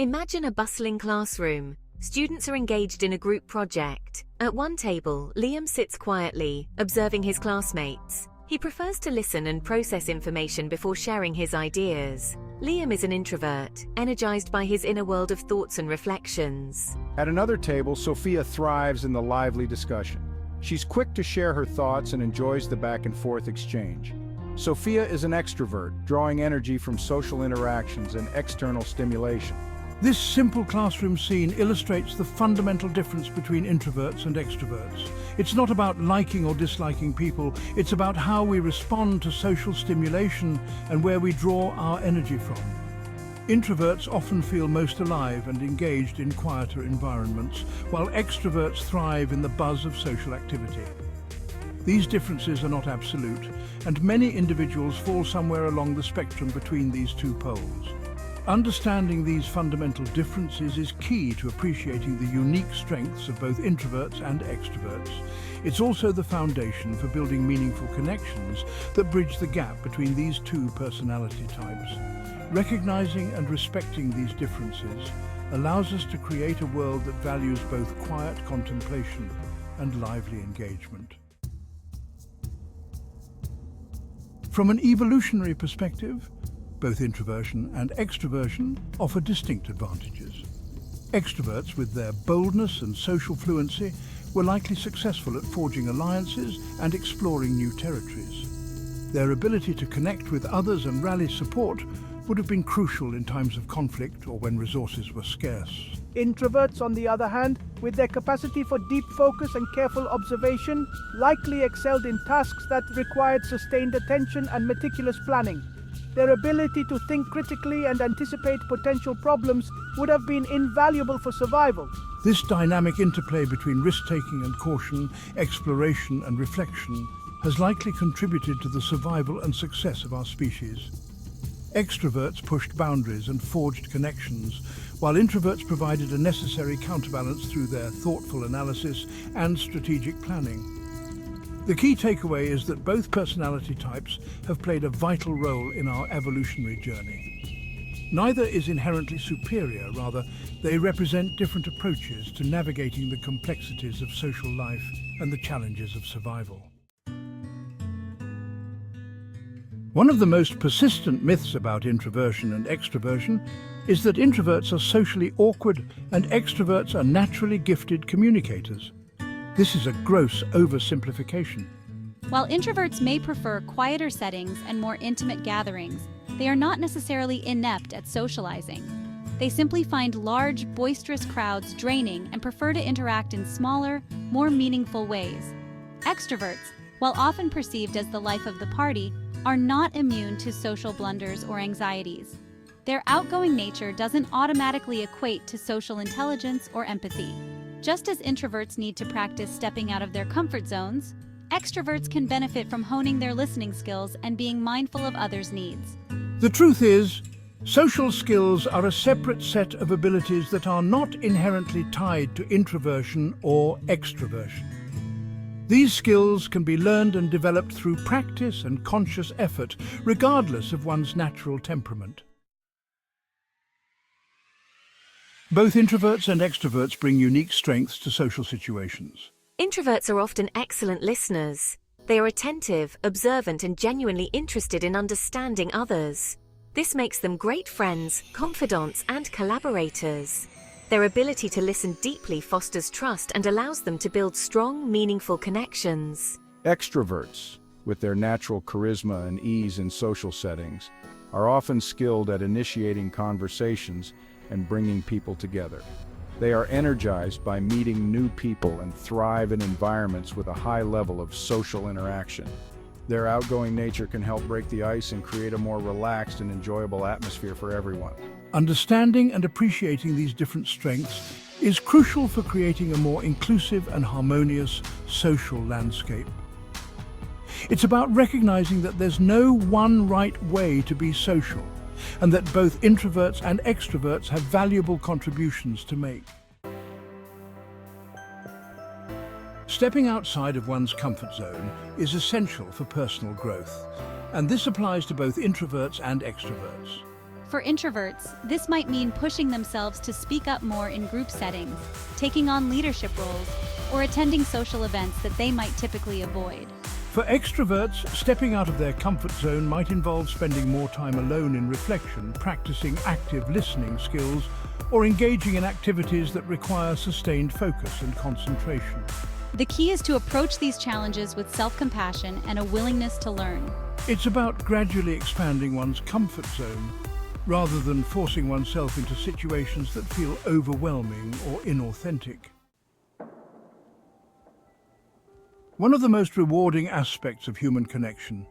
Imagine a bustling classroom. Students are engaged in a group project. At one table, Liam sits quietly, observing his classmates. He prefers to listen and process information before sharing his ideas. Liam is an introvert, energized by his inner world of thoughts and reflections. At another table, Sophia thrives in the lively discussion. She's quick to share her thoughts and enjoys the back-and-forth exchange. Sophia is an extrovert, drawing energy from social interactions and external stimulation. This simple classroom scene illustrates the fundamental difference between introverts and extroverts. It's not about liking or disliking people, it's about how we respond to social stimulation and where we draw our energy from. Introverts often feel most alive and engaged in quieter environments, while extroverts thrive in the buzz of social activity. These differences are not absolute, and many individuals fall somewhere along the spectrum between these two poles. Understanding these fundamental differences is key to appreciating the unique strengths of both introverts and extroverts. It's also the foundation for building meaningful connections that bridge the gap between these two personality types. Recognizing and respecting these differences allows us to create a world that values both quiet contemplation and lively engagement. From an evolutionary perspective, both introversion and extroversion offer distinct advantages. Extroverts, with their boldness and social fluency, were likely successful at forging alliances and exploring new territories. Their ability to connect with others and rally support would have been crucial in times of conflict or when resources were scarce. Introverts, on the other hand, with their capacity for deep focus and careful observation, likely excelled in tasks that required sustained attention and meticulous planning. Their ability to think critically and anticipate potential problems would have been invaluable for survival. This dynamic interplay between risk-taking and caution, exploration and reflection, has likely contributed to the survival and success of our species. Extroverts pushed boundaries and forged connections, while introverts provided a necessary counterbalance through their thoughtful analysis and strategic planning. The key takeaway is that both personality types have played a vital role in our evolutionary journey. Neither is inherently superior, rather, they represent different approaches to navigating the complexities of social life and the challenges of survival. One of the most persistent myths about introversion and extroversion is that introverts are socially awkward and extroverts are naturally gifted communicators. This is a gross oversimplification. While introverts may prefer quieter settings and more intimate gatherings, they are not necessarily inept at socializing. They simply find large, boisterous crowds draining and prefer to interact in smaller, more meaningful ways. Extroverts, while often perceived as the life of the party, are not immune to social blunders or anxieties. Their outgoing nature doesn't automatically equate to social intelligence or empathy. Just as introverts need to practice stepping out of their comfort zones, extroverts can benefit from honing their listening skills and being mindful of others' needs. The truth is, social skills are a separate set of abilities that are not inherently tied to introversion or extroversion. These skills can be learned and developed through practice and conscious effort, regardless of one's natural temperament. Both introverts and extroverts bring unique strengths to social situations. Introverts are often excellent listeners. They are attentive, observant, and genuinely interested in understanding others. This makes them great friends, confidants, and collaborators. Their ability to listen deeply fosters trust and allows them to build strong, meaningful connections. Extroverts, with their natural charisma and ease in social settings, are often skilled at initiating conversations and bringing people together. They are energized by meeting new people and thrive in environments with a high level of social interaction. Their outgoing nature can help break the ice and create a more relaxed and enjoyable atmosphere for everyone. Understanding and appreciating these different strengths is crucial for creating a more inclusive and harmonious social landscape. It's about recognizing that there's no one right way to be social, and that both introverts and extroverts have valuable contributions to make. Stepping outside of one's comfort zone is essential for personal growth, and this applies to both introverts and extroverts. For introverts, this might mean pushing themselves to speak up more in group settings, taking on leadership roles, or attending social events that they might typically avoid. For extroverts, stepping out of their comfort zone might involve spending more time alone in reflection, practicing active listening skills, or engaging in activities that require sustained focus and concentration. The key is to approach these challenges with self-compassion and a willingness to learn. It's about gradually expanding one's comfort zone, rather than forcing oneself into situations that feel overwhelming or inauthentic. One of the most rewarding aspects of human connection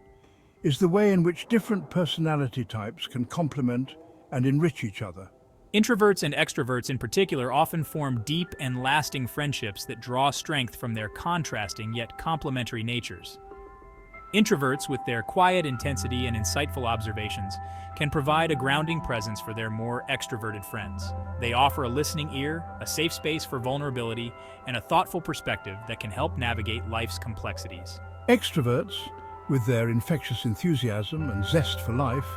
is the way in which different personality types can complement and enrich each other. Introverts and extroverts in particular often form deep and lasting friendships that draw strength from their contrasting yet complementary natures. Introverts, with their quiet intensity and insightful observations, can provide a grounding presence for their more extroverted friends. They offer a listening ear, a safe space for vulnerability, and a thoughtful perspective that can help navigate life's complexities. Extroverts, with their infectious enthusiasm and zest for life,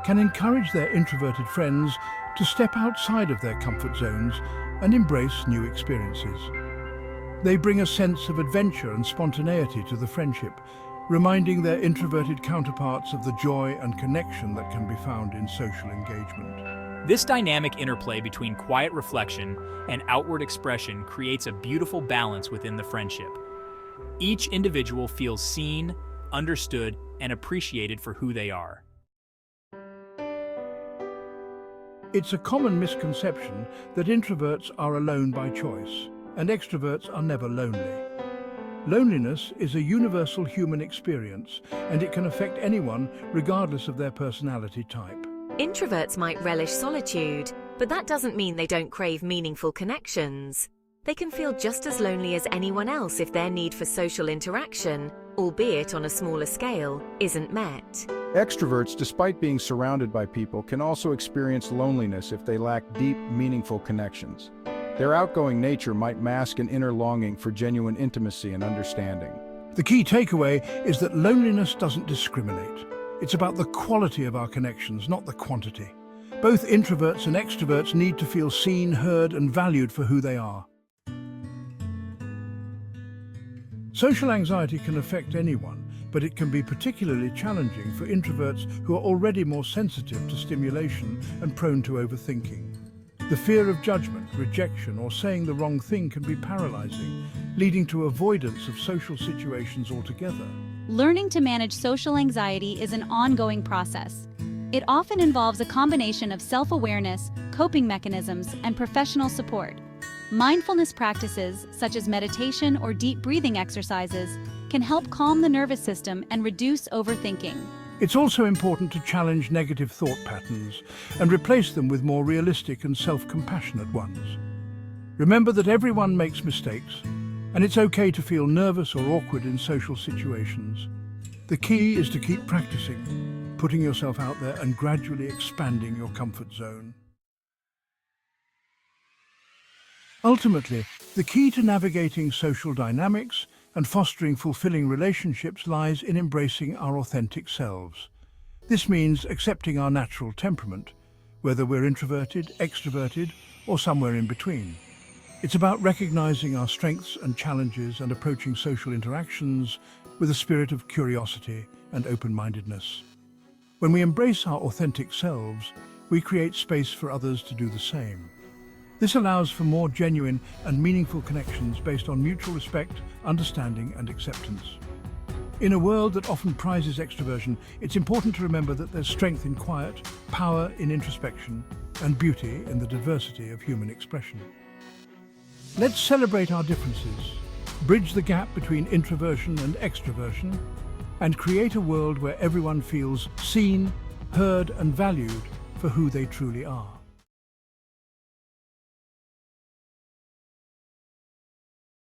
can encourage their introverted friends to step outside of their comfort zones and embrace new experiences. They bring a sense of adventure and spontaneity to the friendship, reminding their introverted counterparts of the joy and connection that can be found in social engagement. This dynamic interplay between quiet reflection and outward expression creates a beautiful balance within the friendship. Each individual feels seen, understood, and appreciated for who they are. It's a common misconception that introverts are alone by choice, and extroverts are never lonely. Loneliness is a universal human experience, and it can affect anyone regardless of their personality type. Introverts might relish solitude, but that doesn't mean they don't crave meaningful connections. They can feel just as lonely as anyone else if their need for social interaction, albeit on a smaller scale, isn't met. Extroverts, despite being surrounded by people, can also experience loneliness if they lack deep, meaningful connections. Their outgoing nature might mask an inner longing for genuine intimacy and understanding. The key takeaway is that loneliness doesn't discriminate. It's about the quality of our connections, not the quantity. Both introverts and extroverts need to feel seen, heard, and valued for who they are. Social anxiety can affect anyone, but it can be particularly challenging for introverts who are already more sensitive to stimulation and prone to overthinking. The fear of judgment, rejection, or saying the wrong thing can be paralyzing, leading to avoidance of social situations altogether. Learning to manage social anxiety is an ongoing process. It often involves a combination of self-awareness, coping mechanisms, and professional support. Mindfulness practices, such as meditation or deep breathing exercises, can help calm the nervous system and reduce overthinking. It's also important to challenge negative thought patterns and replace them with more realistic and self-compassionate ones. Remember that everyone makes mistakes, and it's okay to feel nervous or awkward in social situations. The key is to keep practicing, putting yourself out there and gradually expanding your comfort zone. Ultimately, the key to navigating social dynamics and fostering fulfilling relationships lies in embracing our authentic selves. This means accepting our natural temperament, whether we're introverted, extroverted, or somewhere in between. It's about recognizing our strengths and challenges and approaching social interactions with a spirit of curiosity and open-mindedness. When we embrace our authentic selves, we create space for others to do the same. This allows for more genuine and meaningful connections based on mutual respect, understanding, and acceptance. In a world that often prizes extroversion, it's important to remember that there's strength in quiet, power in introspection, and beauty in the diversity of human expression. Let's celebrate our differences, bridge the gap between introversion and extroversion, and create a world where everyone feels seen, heard, and valued for who they truly are.